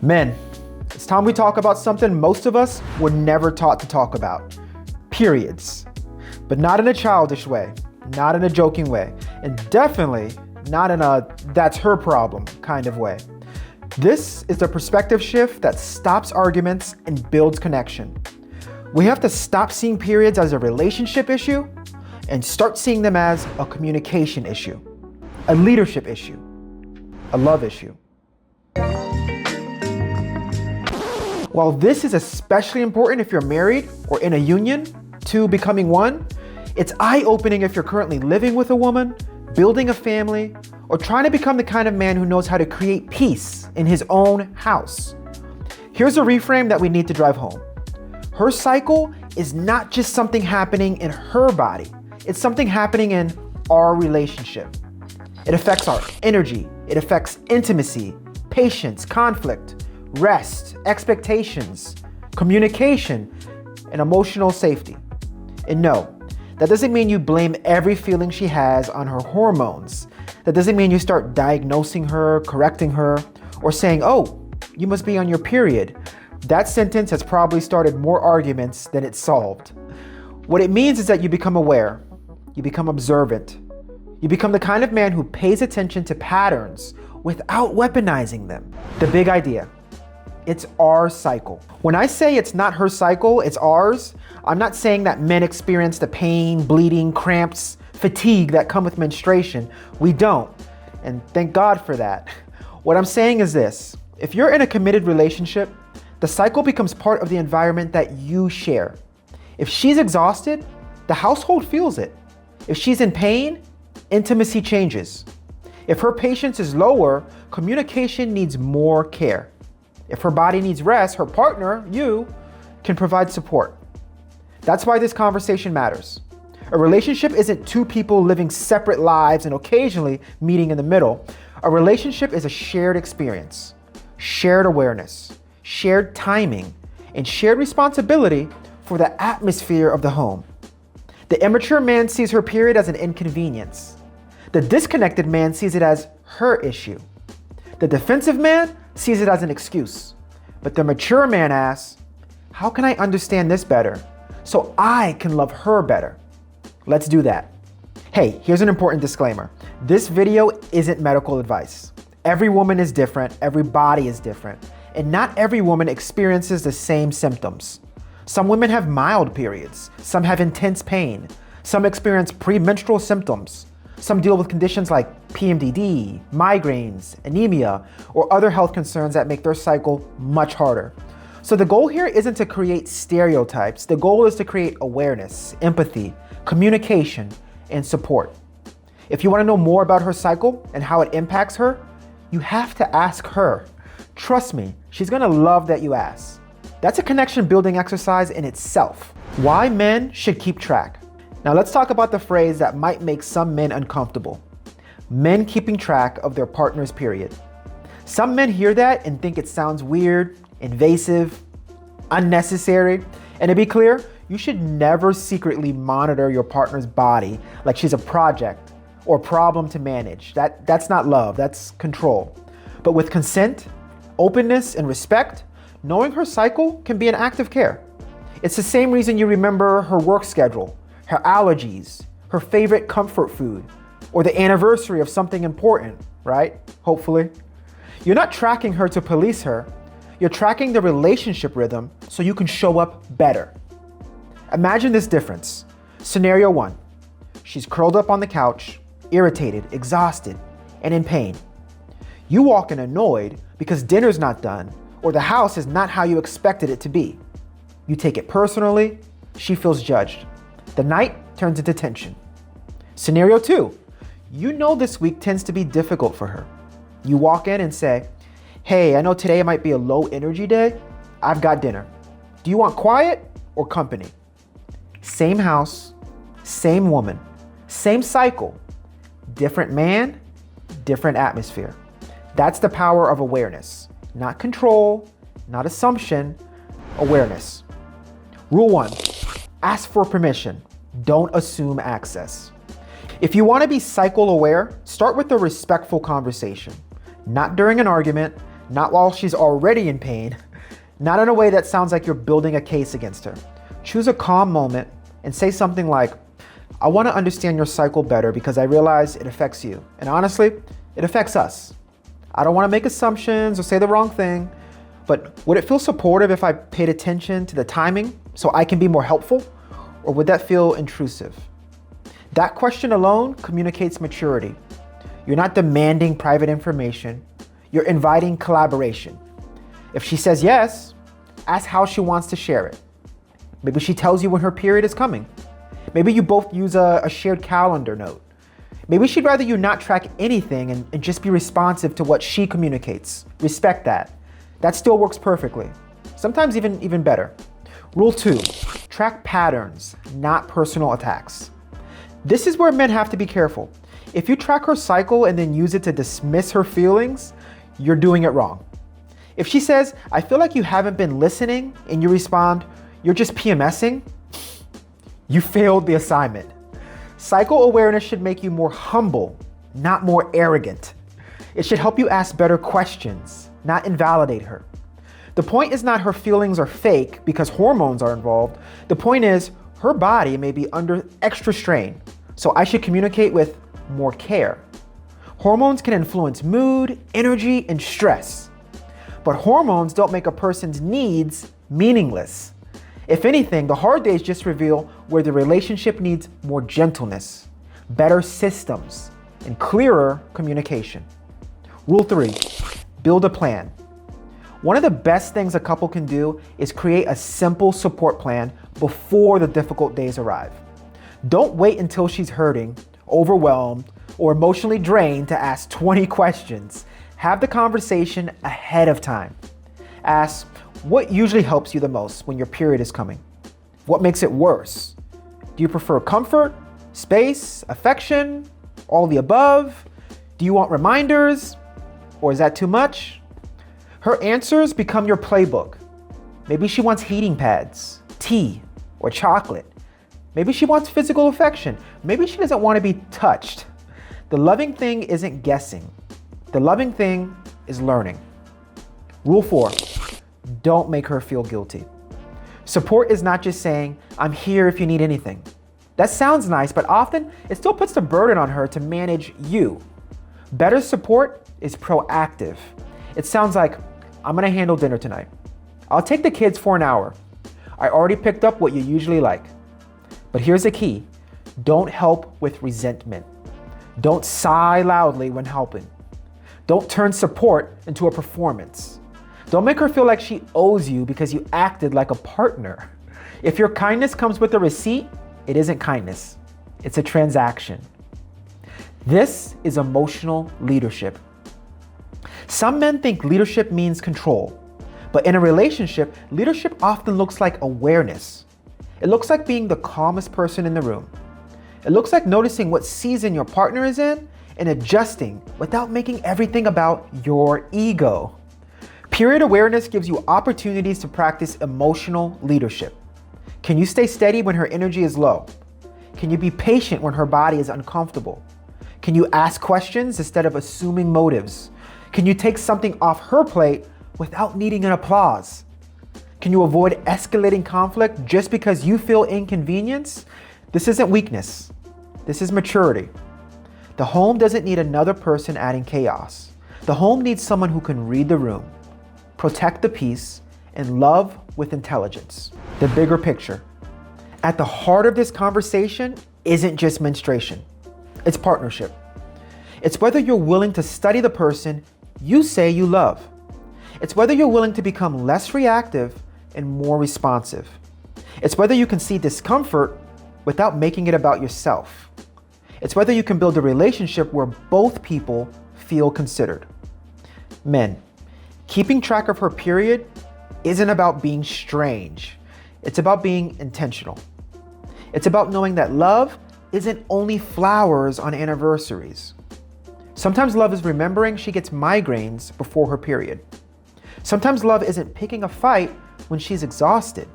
Men, it's time we talk about something most of us were never taught to talk about. Periods. But not in a childish way, not in a joking way, and definitely not in a that's her problem kind of way. This is the perspective shift that stops arguments and builds connection. We have to stop seeing periods as a relationship issue and start seeing them as a communication issue, a leadership issue, a love issue. While this is especially important if you're married or in a union, two becoming one, it's eye-opening if you're currently living with a woman, building a family, or trying to become the kind of man who knows how to create peace in his own house. Here's a reframe that we need to drive home. Her cycle is not just something happening in her body, it's something happening in our relationship. It affects our energy, it affects intimacy, patience, conflict, rest, expectations, communication, and emotional safety. And no, that doesn't mean you blame every feeling she has on her hormones. That doesn't mean you start diagnosing her, correcting her, or saying, oh, you must be on your period. That sentence has probably started more arguments than it solved. What it means is that you become aware, you become observant, you become the kind of man who pays attention to patterns without weaponizing them. The big idea. It's our cycle. When I say it's not her cycle, it's ours, I'm not saying that men experience the pain, bleeding, cramps, fatigue that come with menstruation. We don't, and thank God for that. What I'm saying is this: if you're in a committed relationship, the cycle becomes part of the environment that you share. If she's exhausted, the household feels it. If she's in pain, intimacy changes. If her patience is lower, communication needs more care. If her body needs rest, her partner, you, can provide support. That's why this conversation matters. A relationship isn't two people living separate lives and occasionally meeting in the middle. A relationship is a shared experience, shared awareness, shared timing, and shared responsibility for the atmosphere of the home. The immature man sees her period as an inconvenience. The disconnected man sees it as her issue. The defensive man sees it as an excuse. But the mature man asks, how can I understand this better so I can love her better? Let's do that. Hey, here's an important disclaimer. This video isn't medical advice. Every woman is different, every body is different, and not every woman experiences the same symptoms. Some women have mild periods, some have intense pain, some experience premenstrual symptoms. Some deal with conditions like PMDD, migraines, anemia, or other health concerns that make their cycle much harder. So the goal here isn't to create stereotypes. The goal is to create awareness, empathy, communication, and support. If you want to know more about her cycle and how it impacts her, you have to ask her. Trust me, she's going to love that you ask. That's a connection building exercise in itself. Why men should keep track. Now let's talk about the phrase that might make some men uncomfortable. Men keeping track of their partner's period. Some men hear that and think it sounds weird, invasive, unnecessary. And to be clear, you should never secretly monitor your partner's body like she's a project or problem to manage. That's not love, that's control. But with consent, openness, and respect, knowing her cycle can be an act of care. It's the same reason you remember her work schedule, her allergies, her favorite comfort food, or the anniversary of something important, right? Hopefully. You're not tracking her to police her. You're tracking the relationship rhythm so you can show up better. Imagine this difference. Scenario 1. She's curled up on the couch, irritated, exhausted, and in pain. You walk in annoyed because dinner's not done or the house is not how you expected it to be. You take it personally. She feels judged. The night turns into tension. Scenario 2. You know this week tends to be difficult for her. You walk in and say, hey, I know today might be a low energy day. I've got dinner. Do you want quiet or company? Same house, same woman, same cycle, different man, different atmosphere. That's the power of awareness. Not control, not assumption, awareness. Rule 1, ask for permission. Don't assume access. If you want to be cycle aware, start with a respectful conversation. Not during an argument, not while she's already in pain, not in a way that sounds like you're building a case against her. Choose a calm moment and say something like, I want to understand your cycle better because I realize it affects you. And honestly, it affects us. I don't want to make assumptions or say the wrong thing, but would it feel supportive if I paid attention to the timing so I can be more helpful? Or would that feel intrusive? That question alone communicates maturity. You're not demanding private information. You're inviting collaboration. If she says yes, ask how she wants to share it. Maybe she tells you when her period is coming. Maybe you both use a shared calendar note. Maybe she'd rather you not track anything and just be responsive to what she communicates. Respect that. That still works perfectly. Sometimes even better. Rule 2, track patterns, not personal attacks. This is where men have to be careful. If you track her cycle and then use it to dismiss her feelings, you're doing it wrong. If she says, I feel like you haven't been listening, and you respond, you're just PMSing, you failed the assignment. Cycle awareness should make you more humble, not more arrogant. It should help you ask better questions, not invalidate her. The point is not her feelings are fake because hormones are involved. The point is her body may be under extra strain, so I should communicate with more care. Hormones can influence mood, energy, and stress. But hormones don't make a person's needs meaningless. If anything, the hard days just reveal where the relationship needs more gentleness, better systems, and clearer communication. Rule 3, build a plan. One of the best things a couple can do is create a simple support plan before the difficult days arrive. Don't wait until she's hurting, overwhelmed, or emotionally drained to ask 20 questions. Have the conversation ahead of time. Ask, what usually helps you the most when your period is coming? What makes it worse? Do you prefer comfort, space, affection, all the above? Do you want reminders? Or is that too much? Her answers become your playbook. Maybe she wants heating pads, tea, or chocolate. Maybe she wants physical affection. Maybe she doesn't want to be touched. The loving thing isn't guessing. The loving thing is learning. Rule 4, don't make her feel guilty. Support is not just saying, I'm here if you need anything. That sounds nice, but often it still puts the burden on her to manage you. Better support is proactive. It sounds like, I'm gonna handle dinner tonight. I'll take the kids for an hour. I already picked up what you usually like. But here's the key, don't help with resentment. Don't sigh loudly when helping. Don't turn support into a performance. Don't make her feel like she owes you because you acted like a partner. If your kindness comes with a receipt, it isn't kindness. It's a transaction. This is emotional leadership. Some men think leadership means control, but in a relationship, leadership often looks like awareness. It looks like being the calmest person in the room. It looks like noticing what season your partner is in and adjusting without making everything about your ego. Period awareness gives you opportunities to practice emotional leadership. Can you stay steady when her energy is low? Can you be patient when her body is uncomfortable? Can you ask questions instead of assuming motives? Can you take something off her plate without needing an applause? Can you avoid escalating conflict just because you feel inconvenience? This isn't weakness. This is maturity. The home doesn't need another person adding chaos. The home needs someone who can read the room, protect the peace, and love with intelligence. The bigger picture. At the heart of this conversation isn't just menstruation. It's partnership. It's whether you're willing to study the person you say you love. It's whether you're willing to become less reactive and more responsive. It's whether you can see discomfort without making it about yourself. It's whether you can build a relationship where both people feel considered. Men, keeping track of her period isn't about being strange. It's about being intentional. It's about knowing that love isn't only flowers on anniversaries. Sometimes love is remembering she gets migraines before her period. Sometimes love isn't picking a fight when she's exhausted.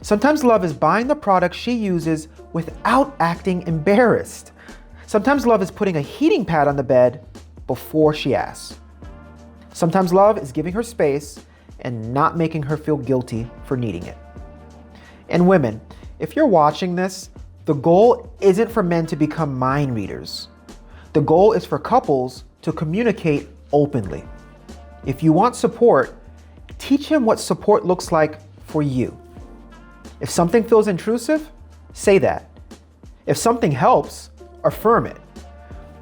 Sometimes love is buying the product she uses without acting embarrassed. Sometimes love is putting a heating pad on the bed before she asks. Sometimes love is giving her space and not making her feel guilty for needing it. And women, if you're watching this, the goal isn't for men to become mind readers. The goal is for couples to communicate openly. If you want support, teach him what support looks like for you. If something feels intrusive, say that. If something helps, affirm it.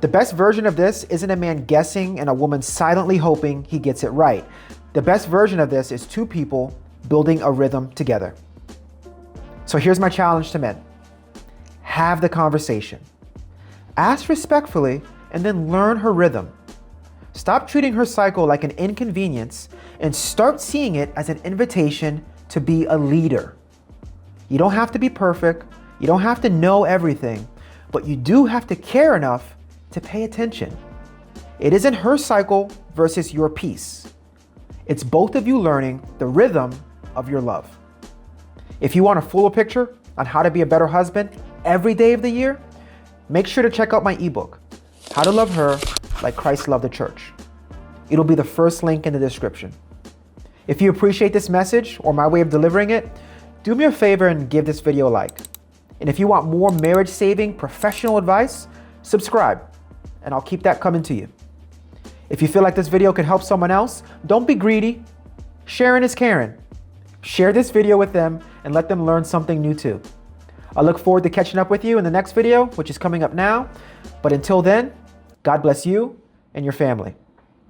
The best version of this isn't a man guessing and a woman silently hoping he gets it right. The best version of this is two people building a rhythm together. So here's my challenge to men. Have the conversation. Ask respectfully and then learn her rhythm. Stop treating her cycle like an inconvenience and start seeing it as an invitation to be a leader. You don't have to be perfect. You don't have to know everything, but you do have to care enough to pay attention. It isn't her cycle versus your piece. It's both of you learning the rhythm of your love. If you want a fuller picture on how to be a better husband every day of the year, make sure to check out my ebook, How to Love Her Like Christ Loved the Church. It'll be the first link in the description. If you appreciate this message or my way of delivering it, do me a favor and give this video a like. And if you want more marriage-saving professional advice, subscribe, and I'll keep that coming to you. If you feel like this video could help someone else, don't be greedy. Sharing is caring. Share this video with them and let them learn something new too. I look forward to catching up with you in the next video, which is coming up now. But until then, God bless you and your family.